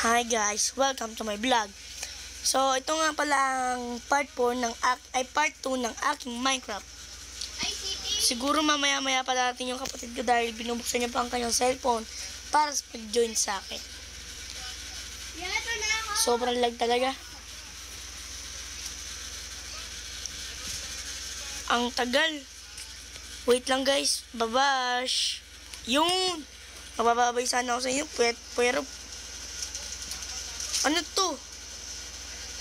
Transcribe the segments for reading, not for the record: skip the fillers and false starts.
Hi guys, welcome to my vlog. So, ito nga pala ang part 2 ng aking Minecraft. Siguro mamaya-maya pa natin yung kapatid ko dahil binubuksan niya pa ang kanyang cellphone para mag-join sa akin. Sobrang lag talaga. Ang tagal. Wait lang guys, babash. Yun! Mabababay sana ako sa inyo, pero ano to?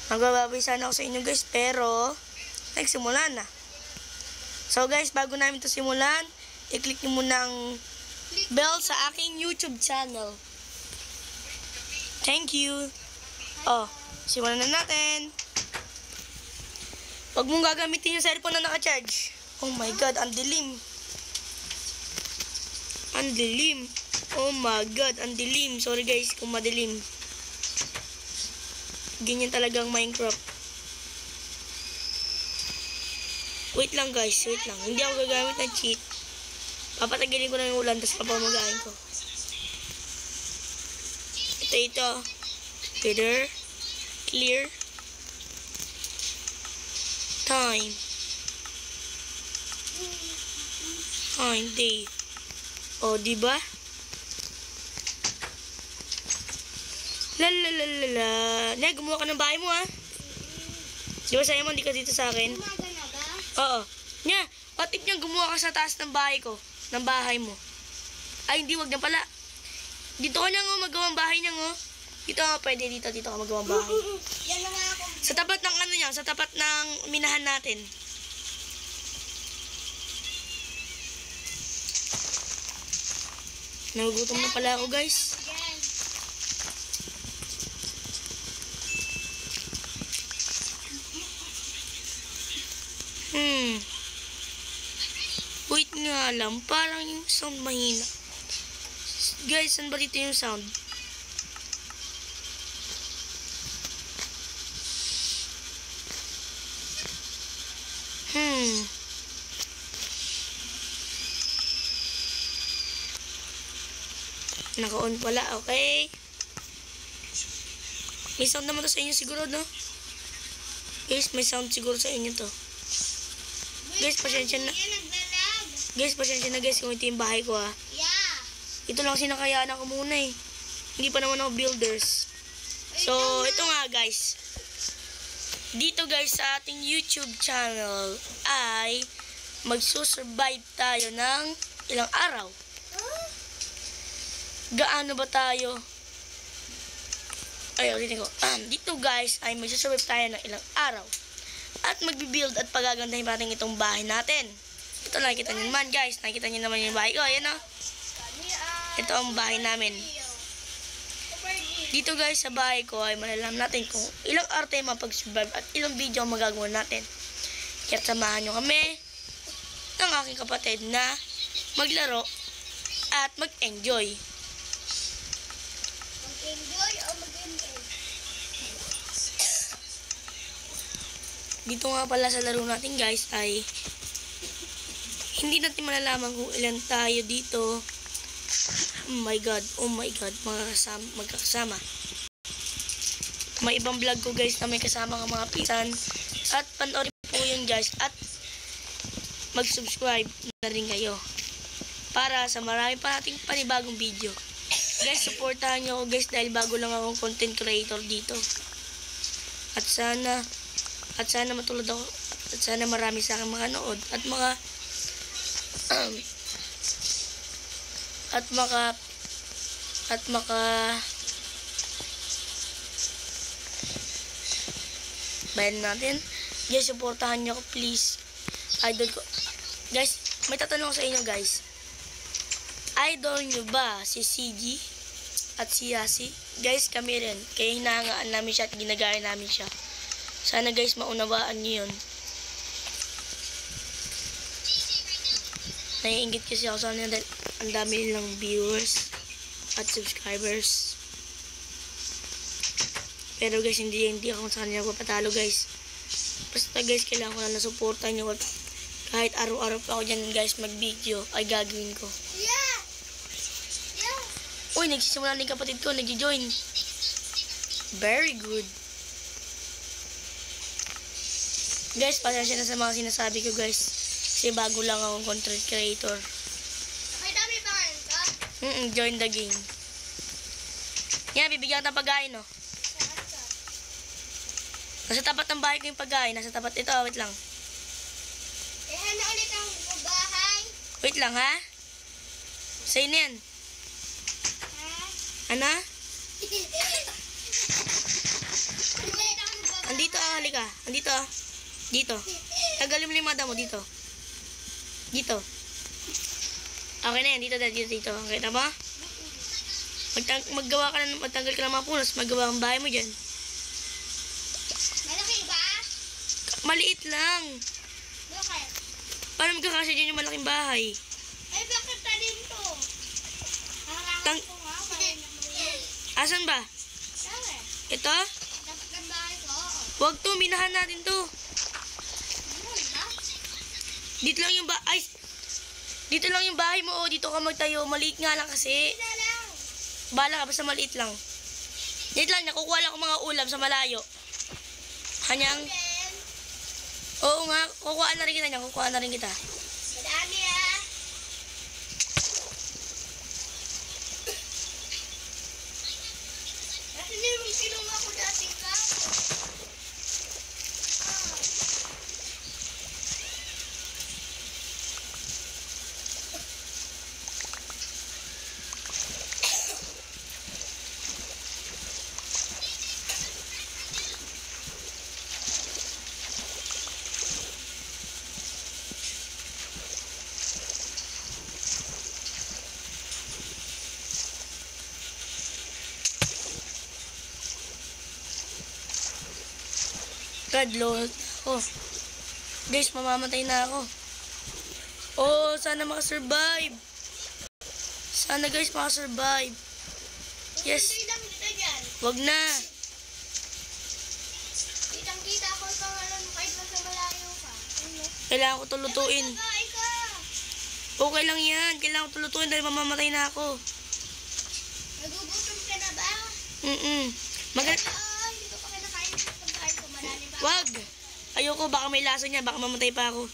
Magbababay sana ako sa inyo guys, pero nagsimula na. So guys, bago namin to simulan, i-click nyo muna ang bell sa aking YouTube channel. Thank you. Oh, simulan na natin. Huwag mong gagamitin yung cellphone na naka-charge. Oh my god, ang dilim. Ang dilim. Oh my god, ang dilim. Sorry guys kung madilim. Ganyan talagang Minecraft. Wait lang guys, wait lang. Hindi ako gagamit ng cheat. Papatagilin ko na yung ulan, tapos papamagain ko. Ito. Feather. Clear. Time. Day. O, diba? Lalalala. Ne, gumawa ka ng bahay mo, ha? Di ba sa'yo mo, hindi ka dito sa akin? Oo. Nya, patip niya gumawa ka sa taas ng bahay ko. Ng bahay mo. Ay, hindi, wag na pala. Dito ka niya, magawa ang bahay niya, Dito ka, pwede dito ka magawa ang bahay. Sa tapat ng ano niya, sa tapat ng minahan natin. Nagugutom na pala ako, guys. Wait nga lang, parang yung sound mahina. Guys, saan ba dito yung sound? Naka-on pala, okay. May sound naman to sa inyo siguro, no? Guys, may sound siguro sa inyo to. Guys, pasensya na. Guys, pasensya na guys kung ito yung bahay ko, ha. Ito lang sinakayaan ako muna, eh. Hindi pa naman ako builders. So, ito nga guys. Dito guys sa ating YouTube channel ay magsusurvive tayo ng ilang araw. Gaano ba tayo? Ay, ulitin ko. Dito guys ay magsusurvive tayo ng ilang araw. At magbibuild at pagagandahin natin itong bahay natin. Ito nakikita nyo naman guys. Nakikita nyo naman yung bahay ko. Ayan o. Ito ang bahay namin. Dito guys sa bahay ko ay malalaman natin kung ilang arte mapag-survive at ilang video ang magagawa natin. Kaya samahan nyo kami ng aking kapatid na maglaro at mag-enjoy. Dito nga pala sa laro natin guys ay hindi natin malalaman kung ilan tayo dito. Oh my god, magkakasama. May ibang vlog ko guys na may kasama ng mga pisan. At panoorin po yun guys. At mag-subscribe na rin kayo para sa marami pa nating panibagong video. Guys, supportahan nyo ako guys dahil bago lang akong content creator dito. At sana matulad ako. At sana marami sa akin makanood. Bayan natin. Guys, supportahan nyo ako please. Idol ko. Guys, may tatanong sa inyo guys. Idol nyo ba si CG at si Yasi? Guys, kami rin. Kaya hinahangaan namin siya at ginagaya namin siya. Sana guys, maunawaan nyo yun. Naiingit kasi ako sa kanila dahil ang dami nilang viewers at subscribers. Pero guys, hindi ako sa kanila papatalo guys. Basta guys, kailangan ko na nasuportan nyo. Kahit araw-araw pa ako dyan guys mag-video ay gagawin ko. Uy, nagsisimula na yung kapatid ko, nag-join. Very good. Guys, pasensya na sa mga sinasabi ko, guys. Kasi bago lang akong content creator. Okay, dami pa ngayon ka? Join the game. Yan, bibigyan ka ng pagkain, no? Saan ka? Nasa tapat ng bahay ko yung pagkain. Nasa tapat. Ito, wait lang. Ano ulit ang bahay? Wait lang, ha? Sa'yo na yan. Ha? Ano? Ano ulit ang babahay? Andito, halika. Andito, dito. Tagalin mo yung mata mo, dito. Dito. Okay na yan, dito, dito. Okay na ba? Maggawa ka na, magtanggal ka ng mga punos, maggawa ang bahay mo dyan. Malaki ba? Maliit lang. Bakit? Paano magkakasya dyan yung malaking bahay? Ay, bakit talim to? Tang- Harangan ko nga, parang namuyan. Asan ba? Sabi, Ito? dapat ang bahay ko. Huwag to, minahan natin to. Ano ba? Dito lang yung bahay. Dito lang yung bahay mo, oh. Dito ka magtayo. Maliit nga lang kasi. Isa lang. Bala ka, basta maliit lang. Dito lang, nakukuha lang ko mga ulam sa malayo. Kanyang, Then, oo nga, kukuha na rin kita niya, kukuha na rin kita. madami ah. Kasi naman kinuha ko dati ka. God, Lord. Oh. Guys, mamamatay na ako. Oh, sana makasurvive. Sana guys, makasurvive. Yes. Kitang kita dyan. Wag na. Kitang kita ko sa ngalan kahit nasa malayo ka. Ano? Kailangan ko tulutuin. Babae ka. Okay lang yan. Kailangan ko tulutuin dahil mamamatay na ako. Nagugutom ka na ba? Hindi ko pa kinakain sa bahay ko. Marami ba? Wag. Ayoko, baka may laso niya. Baka mamatay pa ako.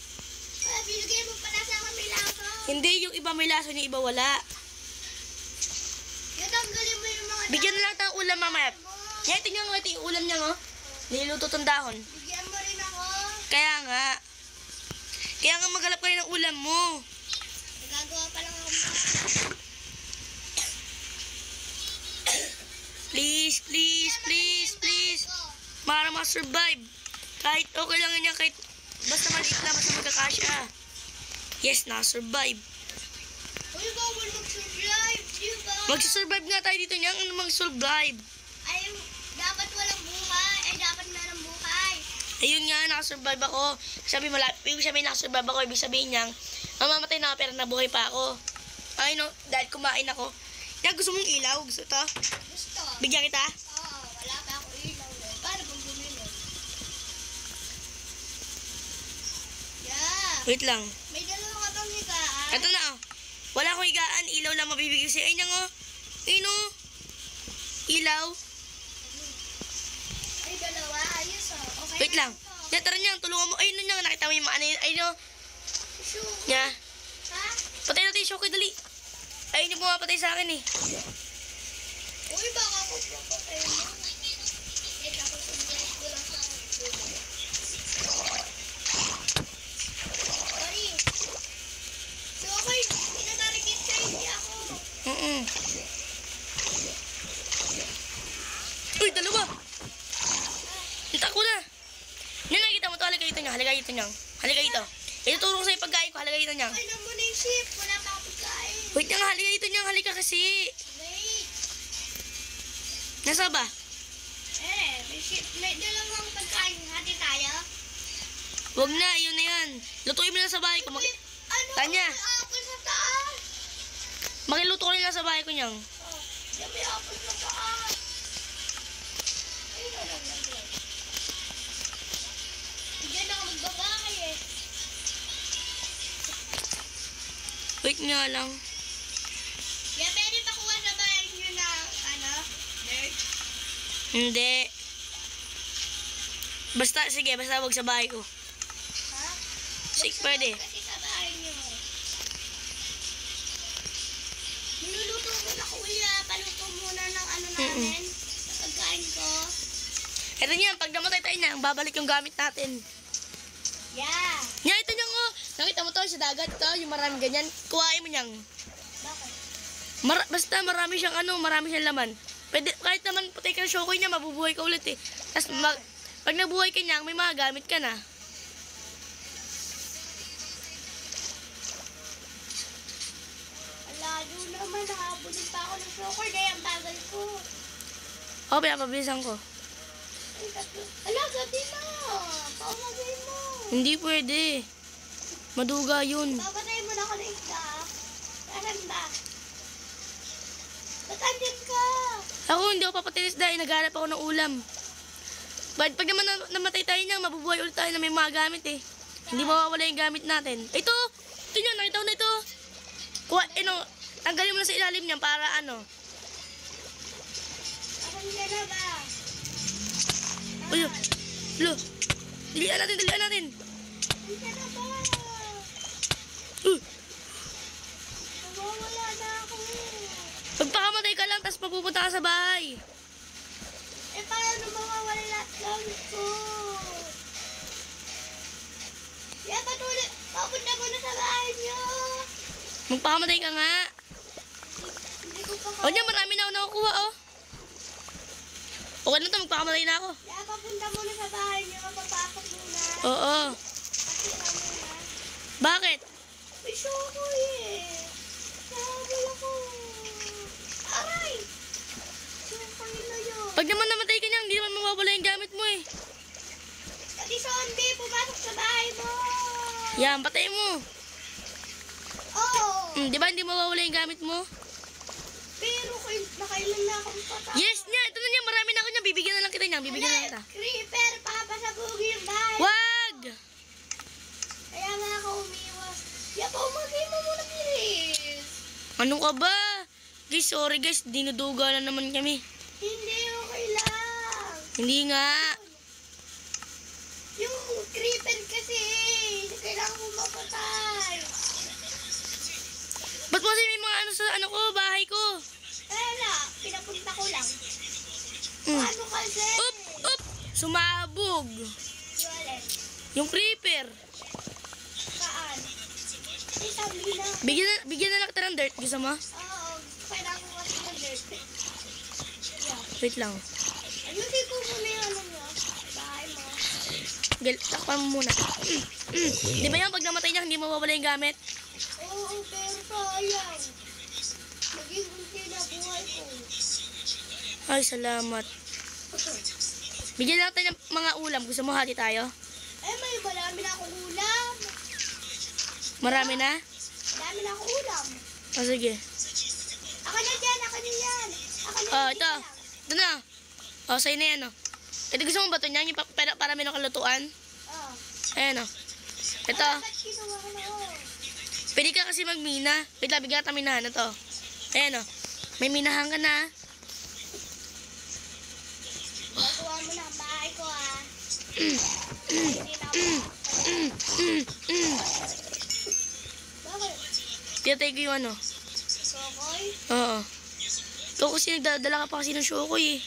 Binigay mo pala sa akin may lasa. Hindi, yung iba may laso niya, iba wala. Tanggalin mo yung mga Bigyan na lang tayo ulam mamaya. mo. Yan, tingnan mo ito yung ulam niya, oh. Niluto tong dahon. Bigyan mo rin ako. Kaya nga. Kaya nga maghanap kayo ng ulam mo. Nagagawa pa lang ako. Please, please, please, please. Para ma-survive. Kahit okay lang yan, kahit basta maliit lang, basta magkakasya. Yes, na-survive. Uy, bawal mag-survive. Diba? Mag-survive nga tayo dito niyan. Ano mag-survive? Ay, dapat walang buhay. Ay, dapat merong buhay. Ayun nga, nakasurvive ako. Ibig sabihin nakasurvive ako. Ibig sabihin niyang, mamamatay na ako pero nabuhay pa ako. Ay no, dahil kumain ako. Yan, gusto mong ilaw? Gusto to? Gusto. Bigyan kita? Oo, wala pa ako ilaw. Paano kung bumili? Yeah. Wait lang. May dalawa ka bang higaan? Ito na, oh. Wala akong higaan. Ilaw lang mabibigay sa'yo. Ay, nang, oh. Ayun, oh. Ilaw. Ay, dalawa. Ayos oh. Okay. Wait lang. Yan, tara niyan. Tulungan mo. Ayun, niyan. Nakita mo yung mga ano yun. Ayun, oh. Sure. Nya. Ha? Patay natin yung Shokoy, dali. Ayun yung pumapatay sa akin, eh. Uy, baka ako papatay mo. Eh, ako survive ko lang sa akin. Sorry. So, okay. Pinatarikit sa hindi ako. Uy, dalawa. Hita ko na. Yan, nakikita mo to. Halika dito niya. Halika dito niya. Halika dito. Ituturo ko sa'yo pagkain ko. Halika dito niya. Kailan mo na yung ship? Wala pa ako pagkain. Wait lang, halika dito niya. Halika kasi. Wait. Nasa ba? May ship. May dalawang pagkain. Hati tayo. Huwag na, yun na yan. Lutuin mo na sa bahay ko. Ano? Tanya. May apple sa taas. Makiluto ko na sa bahay ko niyang. Oh, may apple sa taas. Ayun na lang yan. Diyan ako magbabahay eh. Wait nga lang. Kaya pwede pa kuha sa bahay nyo na, ano, dirt. Hindi. Basta, sige, basta wag sa bahay ko. Ha? Sige, pwede. Kasi sa bahay niyo. Niluluto ko na kuya. Paluto muna ng ano namin. Sa pagkain ko. Ito niyan, pag namatay tayo niyan, babalik yung gamit natin. Yeah. Nya, ito niyan oh. Nakita mo to sa dagat to, yung maraming ganyan. Kuhain mo niyan. Bakit? Basta marami siyang marami siyang laman. Pwede, kahit naman patay ka ng shokoy niya, mabubuhay ka ulit eh. Tapos pag nabuhay ka niya, may mga gamit ka na. Alayo naman. Nakabulin pa ako ng shocker. Kaya ang bagal ko. O, pinapabilisan ko. Ay, tatlo. Ala, gabi na. Paumagay mo. Hindi pwede. Maduga yun. Papatay mo na ako ng isda. Saan ba? Ba't andyan ka? Ako, hindi ako papatinis dahil naghanap ako ng ulam. Pag naman namatay tayo niya, mabubuhay ulit tayo na may mga gamit eh. Hindi mawawala yung gamit natin. Ito niya, nakita ko na ito. Kuha, tanggalin mo na sa ilalim niyan para Asan ka na ba? Uy, lo. Dilihan natin. Asan ka na ba? Nawawala na ako. Pagpakamatay ka lang, tapos mapupunta ka sa bahay. Eh, paano mawawala lahat gamit ko? Yeah, patuloy. Papunta mo na sa bahay niyo. Magpakamatay ka nga. Hindi ko pa O niya, marami na ako nakukuha, oh. Okay na to, magpakamatay na ako. Yeah, papunta mo na sa bahay niyo. Papapasok muna. Oo. Pakita muna. Bakit? May show ko eh. Nahabol ako. Aray! Sumapay na yun. Pag naman namatay ka niya, hindi naman mawawala yung gamit mo eh. Pati zombie, pumasok sa bahay mo. Yan, patay mo. Oo. Di ba hindi mawawala yung gamit mo? Pero nakailan na akong patay. Yes niya, ito na niya, marami na ako niya. Bibigyan na lang kita niya, bibigyan na lang kita. Creeper, papasabugin yung bahay. Wag! Kaya nga ako umiwas. Yapo, umagay mo muna, Piris. Ano ka ba? Guys, sorry guys, dinuduga na naman kami. Hindi, okay lang. Hindi nga. Yung creeper kasi, kailangan mo mapatay. Ba't kasi may mga sa bahay ko? Kaya pinapunta ko lang. Mm. Paano kasi? Up! Sumabog. Wallet. Yung creeper. Saan? Ay, sabi na. Bigyan na lang kita ng dirt. Gusto mo? Oo, kailangan ko kasi ng dirt. Yeah. Wait lang. Ayusin ko muna yung ano nyo. Bahay mo. Takpan mo muna. Di ba yan, pag namatay niya, hindi mawawala yung gamit? Oo, pero sayang. Maging unti na buhay ko. Ay, salamat. Bigyan natin ng mga ulam. Gusto mo hati tayo? Eh, may marami na akong ulam. Marami na? Marami na akong ulam. O, sige. Ako na dyan, ako na yan. Ako na Oh, yan. ito. Ito na. O, sa'yo na yan, o. Ito gusto mo ba ito niyan? Yung para may nakalutuan? Oo. Ayan, o. Ito. Ba't kinuha ko na ako? Pwede ka kasi magmina. Wait lang, bigyan kita minahan na to. Ayan, o. May minahan ka na. Natuwa mo na ang bahay ko, ah. Hindi na ako. Bakit? Tinatay ko yung ano. Sokoy? Oo. Ito kasi nagdadala ka pa kasi ng shokoy eh.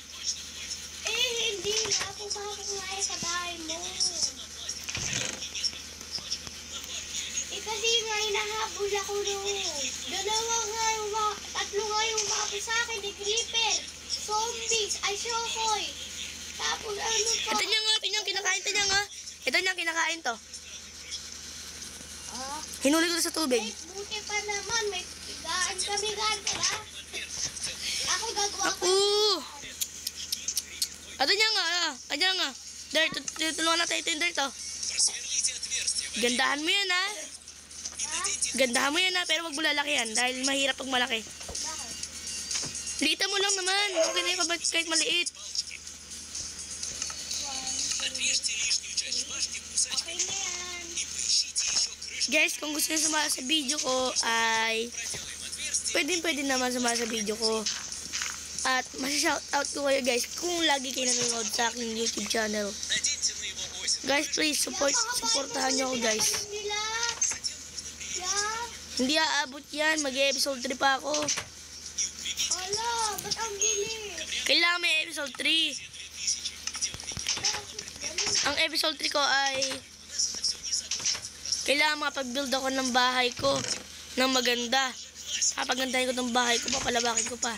Eh, hindi na. Pumasok nga yan sa bahay mo. Eh, kasi nga hinahabol ako noon. Tatlo nga yung umapit sa akin. Ni Creeper, zombies, ay shokoy. Tapos ano pa? Ito niya nga, kinakain to niya nga. Ito niya, kinakain to. Ah, Hinuli ko to sa tubig. eh, buti pa naman. May tigaan kami gan, diba? Ako gagawa ko. Ito niya nga, Ito nga. Dirt, tutulungan natin ito yung dirt, oh. Gandahan mo yan, ha? Gandahan mo yan, ha? Pero wag mo lalakihan dahil mahirap pag malaki. Bakit? Liitan mo lang naman. Okay na yung kahit maliit. Okay na yan. Guys, kung gusto nyo sumala sa video ko ay pwede naman sumala sa video ko. At masya-shoutout ko kayo guys kung lagi kayo nanonood sa aking YouTube channel. Guys, please supportahan nyo ako guys. Nila. Yeah. Hindi aabot yan, mag-episode 3 pa ako. Ala, ba't ang bilis? Kailangan may episode 3. Ang episode 3 ko ay kailangan makapag-build ako ng bahay ko ng maganda. Kapagandahin ko ng bahay ko, papalabakin ko pa.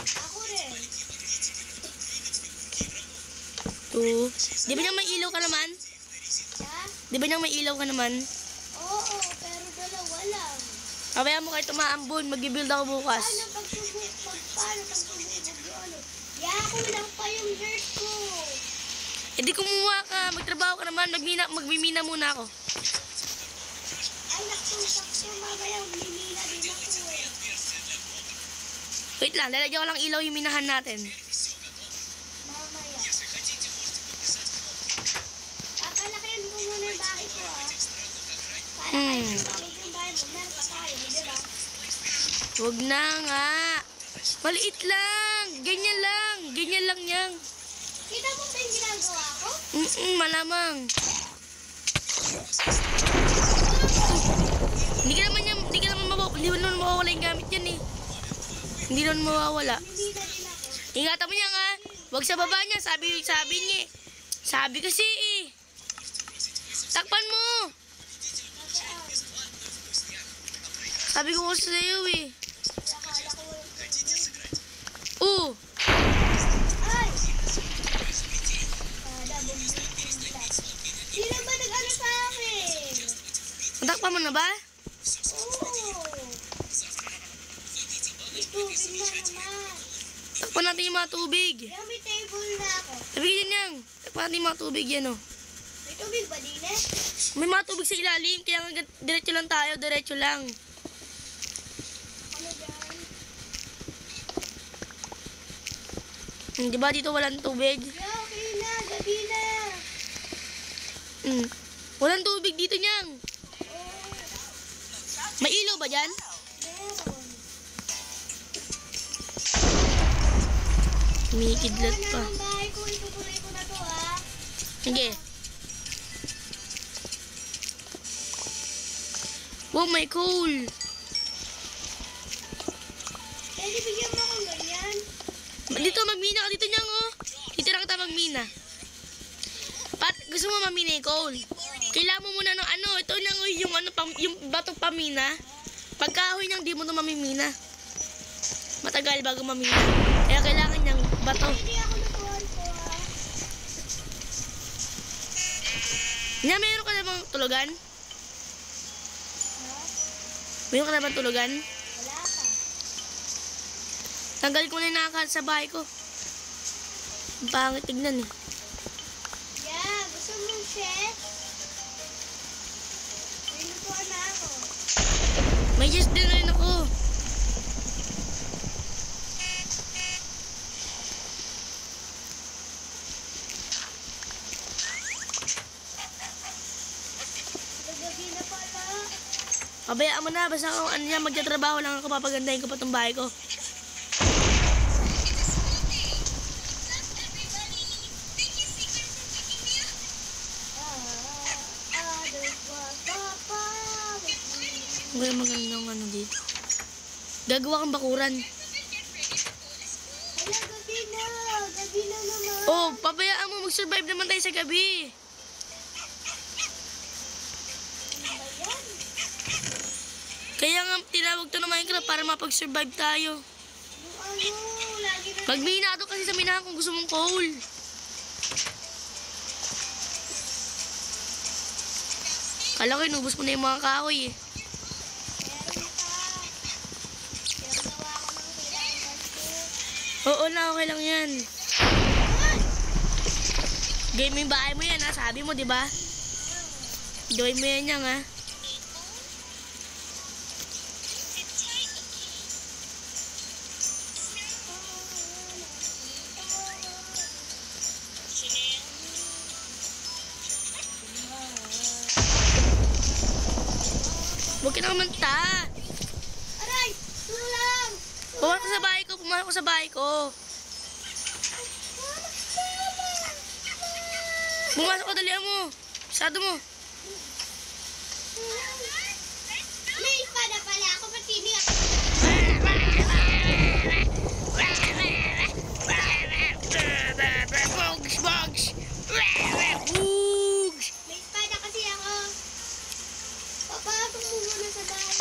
Ako rin. 2. Di ba nang may ilaw ka naman? Ha? Di ba nang may ilaw ka naman? Oo, pero dalawa lang. Kaya mo kahit tumaambon, mag-build ako bukas. Paano pagsubok yun? Yeah, kulang pa yung dirt ko. Eh di kumuha ka, magtrabaho ka naman, magmimina muna ako. Ay, nakusakso, mamaya mimina din ako eh. Wait lang, lalagyan ko lang ilaw yung minahan natin. Mamaya. Papalakihan ko muna yung bahay ko ah. Para kahit maliit yung bahay mo, meron pa tayo, di ba? Huwag na nga. Maliit lang. Ganyan lang yan. Kita mo ba yung ginagawa ko? Malamang. Hindi naman mawawala yung gamit yan eh. Hindi naman mawawala. Mimina din ako. Ingatan mo niya nga. Huwag sa baba niya. Sabi niya. Sabi kasi eh. Takpan mo. Sabi ko sa iyo eh. Akala ko walang tubig. Ay! Kada bumili. Sino ba nag-ano sa akin? Takpan mo na ba? Oo. May tubig na naman. Takpan natin yung mga tubig. Kaya may table na ako. Sabi ko yan. Takpan natin yung mga tubig yan oh. May tubig ba din eh? May mga tubig sa ilalim. Kaya nga diretso lang tayo. Diretso lang. Ano dyan? Di ba dito walang tubig? Yeah, okay na. Gabi na. Walang tubig dito niyang. Oo. May ilaw ba dyan? Meron. Kumikidlat Ano pa. ang bahay ko? Itutuloy ko na to ah. Sige. Wow, may coal. Pwede bigyan mo akong ganyan. Dito, magmina ka dito niyang oh. Dito lang tayo magmina. Gusto mo mamina yung coal? Kailangan mo muna ng ano, ito nang yung ano, yung batong pamina. Pagkahoy niyang di mo ito mamimina. Matagal bago mamina. Kaya kailangan niyang bato. Hindi ako natuwan ko ah. Nya, meron ka namang tulugan? Ha? Meron ka namang tulugan? Wala pa. Tanggal ko na yung nakakalat sa bahay ko. Ang pangit tignan eh. Yeah, gusto mo chef? May lutuan na ako. May yes din rin ako. Gagabi na pala. Pabayaan mo na, basta kung ano yan, magtatrabaho lang ako, papagandahin ko pa itong bahay ko. Ang magandang ano dito. Gagawa kang bakuran. Hala, gabi na. Gabi na naman. Oh, pabayaan mo, mag-survive naman tayo sa gabi. Ano ba yan? Kaya nga, tinawag to na Minecraft para mapag-survive tayo. Yung ano, lagi na... Magminado kasi sa minahan kung gusto mong coal. Kala ko, inubos mo na yung mga kahoy eh. Meron pa. Pero gawa ko ng kailangan ko. Oo na, okay lang yan. Game yung bahay mo yan ha, sabi mo, di ba? Gawin mo yan yan ha. Huwag ka na kumanta. Aray! Tulang! Pumasok sa bahay ko, pumasok sa bahay ko. Bumasok ka, dalihan mo. Sado mo. May espada pala ako, ba't hindi ako? Bugs! Bugs! Bugs! May espada kasi ako. Papasok mo muna sa bahay.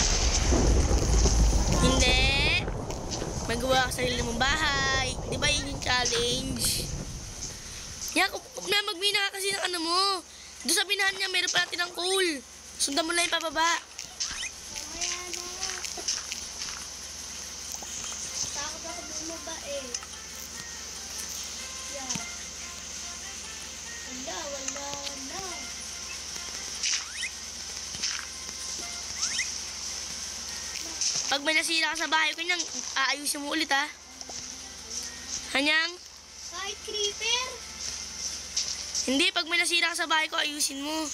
Hindi. Magawa ka sa sarili mong bahay. Di ba yun yung challenge? Yan, na magmina ka kasi ng ano mo. Doon sa binahan niya, meron pa natin ng coal. Sundan mo lang yung pababa. Mamaya na. Takot ako bumaba eh. Yeah. Wala. Pag may nasira ka sa bahay ko niyang, aayusin mo ulit ha. Hanyang? Kahit creeper. Hindi, pag may nasira ka sa bahay ko, ayusin mo.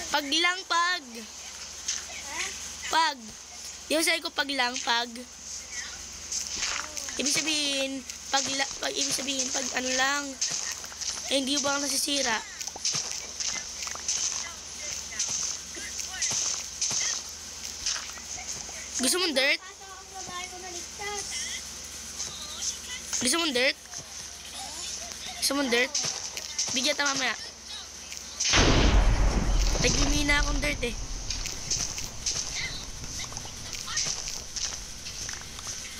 Pag lang, pag. Ha? Pag. Yung sabi ko, pag lang, pag. Ibig sabihin, ibig sabihin, pag ano lang. Eh, hindi ba ang nasisira? Gusto mong dirt? Pasok ako sa bahay ko na ligtas. Gusto mong dirt? Gusto mong dirt? Bigyan ta mamaya. Nagmimina akong dirt eh.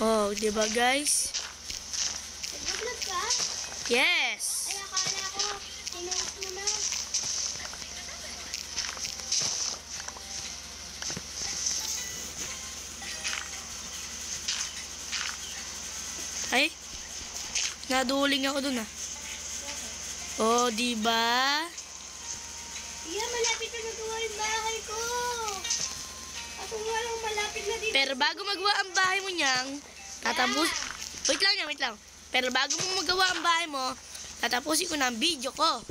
Oh, diba guys? Nag-vlog ka? Yes! Ay, akala ko. Pinost mo na. Ay, naduling ako dun ah. Oh, diba? Iya, malapit na magawa yung bahay ko. Ako nga lang malapit na dito. Pero bago magawa ang bahay mo niyang, tatapos... Wait lang yan, wait lang. Pero bago mo magawa ang bahay mo, tatapusin ko na ang video ko.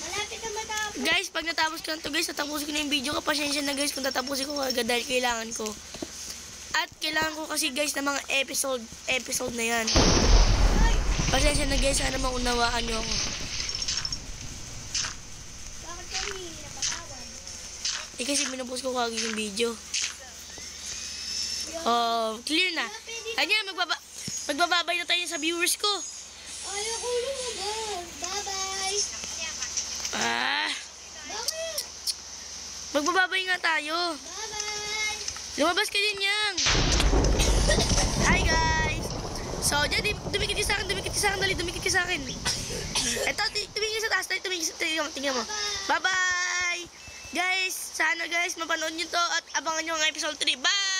Malapit na matapos. Guys, pag natapos ko na to guys, tatapusin ko na yung video ko. Pasensya na guys kung tatapusin ko agad dahil kailangan ko. At kailangan ko kasi guys ng mga episode na yan. Pasensya na guys, sana maunawaan nyo ako. Bakit kami napatawan? Eh kasi binubos ko kagad yung video. Oh, clear na. Kanya, magbababay na tayo sa viewers ko. Ayaw ko lumabas. Bye-bye. Ah, Bakit? magbababay nga tayo. Bye-bye. Lumabas ka din yang. Hi guys. So, dyan, dumikit ka sa akin, dali, dumikit ka sa akin. Eto, tumingin sa taas, tingnan mo. Bye-bye. Guys, sana guys, mapanood nyo to at abangan nyo ang episode 3. Bye!